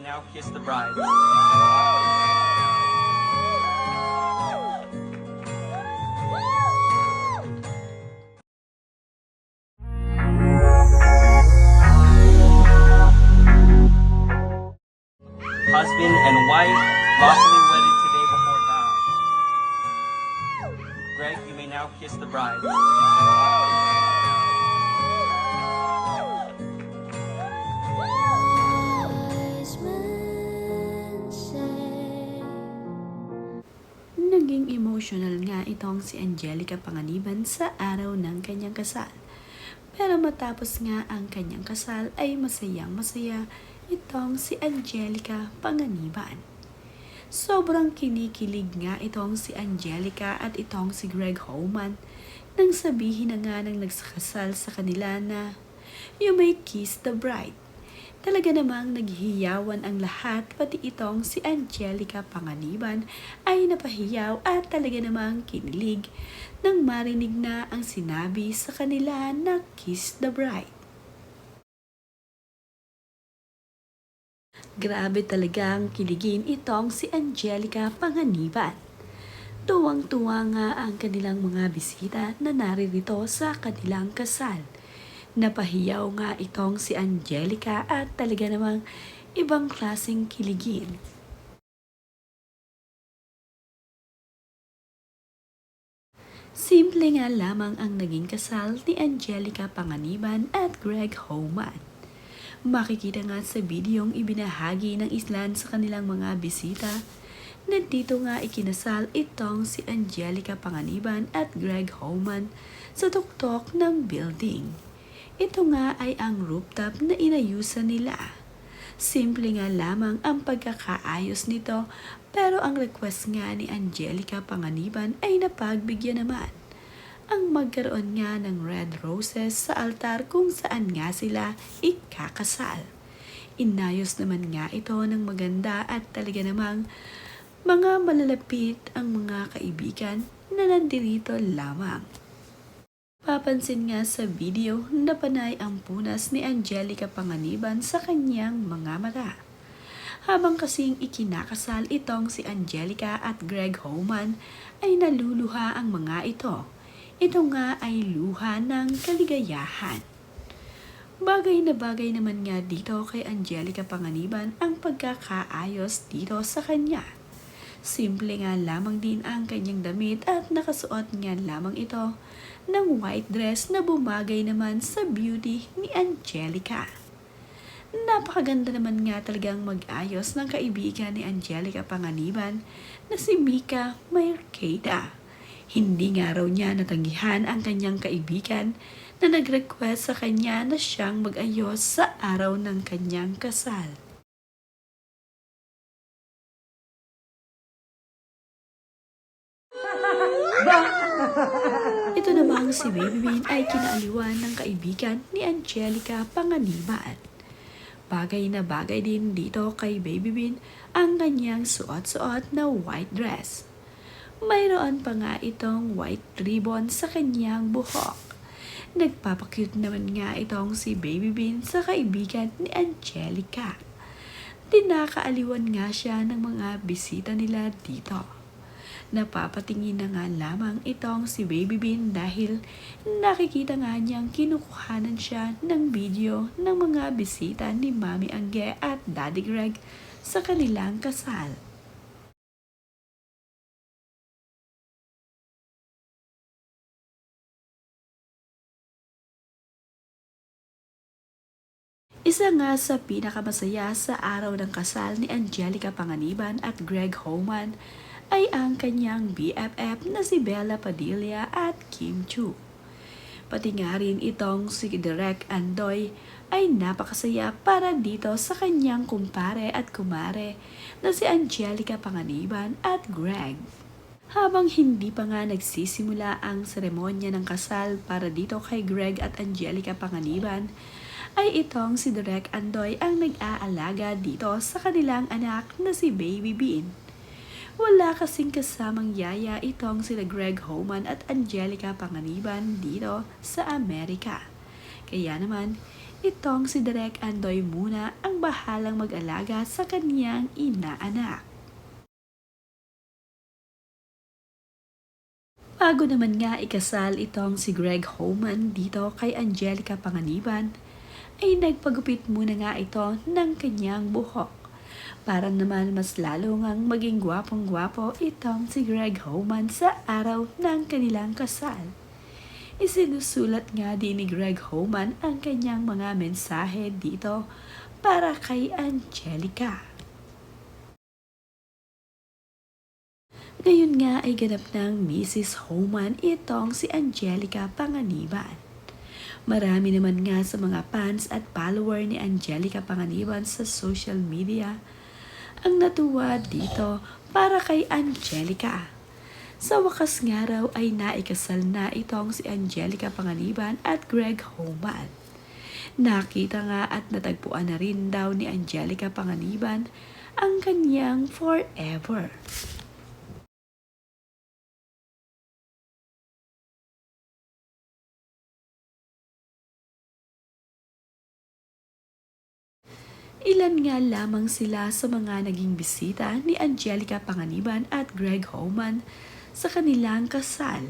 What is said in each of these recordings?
now kiss the bride. Husband and wife, lawfully wedded today before God. Greg, you may now kiss the bride. Naging emotional nga itong si Angelica Panganiban sa araw ng kanyang kasal. Pero matapos nga ang kanyang kasal ay masayang masaya itong si Angelica Panganiban. Sobrang kinikilig nga itong si Angelica at itong si Greg Homan nang sabihin na nga ng nagsakasal sa kanila na "You may kiss the bride." Talaga namang naghihiyawan ang lahat, pati itong si Angelica Panganiban ay napahiyaw at talaga namang kinilig nang marinig na ang sinabi sa kanila na kiss the bride. Grabe talagang kiligin itong si Angelica Panganiban. Tuwang-tuwa nga ang kanilang mga bisita na naririto sa kanilang kasal. Napahiyaw nga itong si Angelica at talaga namang ibang klaseng kiligin. Simple nga lamang ang naging kasal ni Angelica Panganiban at Greg Homan. Makikita nga sa bidyong ibinahagi ng islan sa kanilang mga bisita na dito nga ikinasal itong si Angelica Panganiban at Greg Homan sa tuktok ng building. Ito nga ay ang rooftop na inayusan nila. Simple nga lamang ang pagkakaayos nito, pero ang request nga ni Angelica Panganiban ay napagbigyan naman. Ang magkaroon nga ng red roses sa altar kung saan nga sila ikakasal. Inayos naman nga ito ng maganda at talaga namang mga malalapit ang mga kaibigan na nandirito lamang. Papansin nga sa video na panay ang punas ni Angelica Panganiban sa kanyang mga mata. Habang kasing ikinakasal itong si Angelica at Greg Homan ay naluluha ang mga ito. Ito nga ay luha ng kaligayahan. Bagay na bagay naman nga dito kay Angelica Panganiban ang pagkakaayos dito sa kanya. Simple nga lamang din ang kanyang damit at nakasuot nga lamang ito ng white dress na bumagay naman sa beauty ni Angelica. Napakaganda naman nga talagang mag-ayos ng kaibigan ni Angelica Panganiban na si Mika Mercada. Hindi nga raw niya natanggihan ang kanyang kaibigan na nag-request sa kanya na siyang mag-ayos sa araw ng kanyang kasal. Ito namang si Baby Bean ay kinaaliwan ng kaibigan ni Angelica Panganiban. Bagay na bagay din dito kay Baby Bean ang kanyang suot-suot na white dress. Mayroon pa nga itong white ribbon sa kanyang buhok. Nagpapakute naman nga itong si Baby Bean sa kaibigan ni Angelica. Tinakaaliwan nga siya ng mga bisita nila dito. Napapatingin na nga lamang itong si Baby Bean dahil nakikita nga niyang kinukuhanan siya ng video ng mga bisita ni Mami Angge at Daddy Greg sa kanilang kasal. Isa nga sa pinakamasaya sa araw ng kasal ni Angelica Panganiban at Greg Homan ay ang kanyang BFF na si Bella Padilla at Kim Chu. Pati nga rin itong si Direk Andoy ay napakasaya para dito sa kanyang kumpare at kumare na si Angelica Panganiban at Greg. Habang hindi pa nga nagsisimula ang seremonya ng kasal para dito kay Greg at Angelica Panganiban, ay itong si Direk Andoy ang nag-aalaga dito sa kanilang anak na si Baby Bean. Wala kasing kasamang yaya itong sila Greg Homan at Angelica Panganiban dito sa Amerika. Kaya naman, itong si Direk Andoy muna ang bahalang mag-alaga sa kanyang inaanak. Bago naman nga ikasal itong si Greg Homan dito kay Angelica Panganiban, ay nagpagupit muna nga ito ng kanyang buhok. Para naman mas lalo ngang maging gwapong-gwapo itong si Greg Homan sa araw ng kanilang kasal. Isinusulat nga din ni Greg Homan ang kanyang mga mensahe dito para kay Angelica. Ngayon nga ay ganap ng Mrs. Homan itong si Angelica Panganiban. Marami naman nga sa mga fans at follower ni Angelica Panganiban sa social media ang natuwa dito para kay Angelica. Sa wakas nga raw ay naikasal na itong si Angelica Panganiban at Greg Homan. Nakita nga at natagpuan na rin daw ni Angelica Panganiban ang kanyang forever. Ilan nga lamang sila sa mga naging bisita ni Angelica Panganiban at Greg Homan sa kanilang kasal.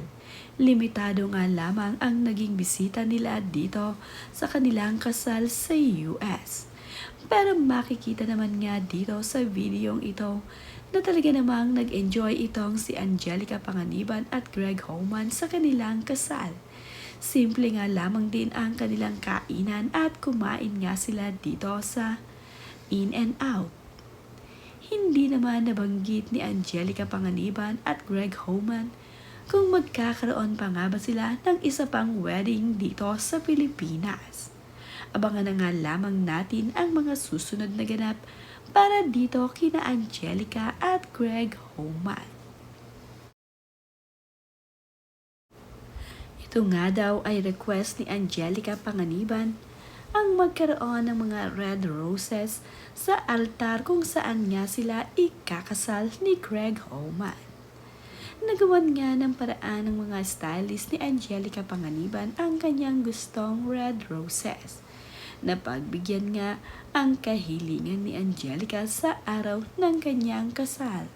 Limitado nga lamang ang naging bisita nila dito sa kanilang kasal sa US. Pero makikita naman nga dito sa videong ito na talaga namang nag-enjoy itong si Angelica Panganiban at Greg Homan sa kanilang kasal. Simple nga lamang din ang kanilang kainan at kumain nga sila dito sa In-N-Out. Hindi naman nabanggit ni Angelica Panganiban at Greg Homan kung magkakaroon pa nga ba sila ng isa pang wedding dito sa Pilipinas. Abangan na nga lamang natin ang mga susunod na ganap para dito kina Angelica at Greg Homan. Ito nga daw ay request ni Angelica Panganiban ang magkaroon ng mga red roses sa altar kung saan nga sila ikakasal ni Greg Homan. Nagawan nga ng paraan ng mga stylist ni Angelica Panganiban ang kanyang gustong red roses. Napagbigyan nga ang kahilingan ni Angelica sa araw ng kanyang kasal.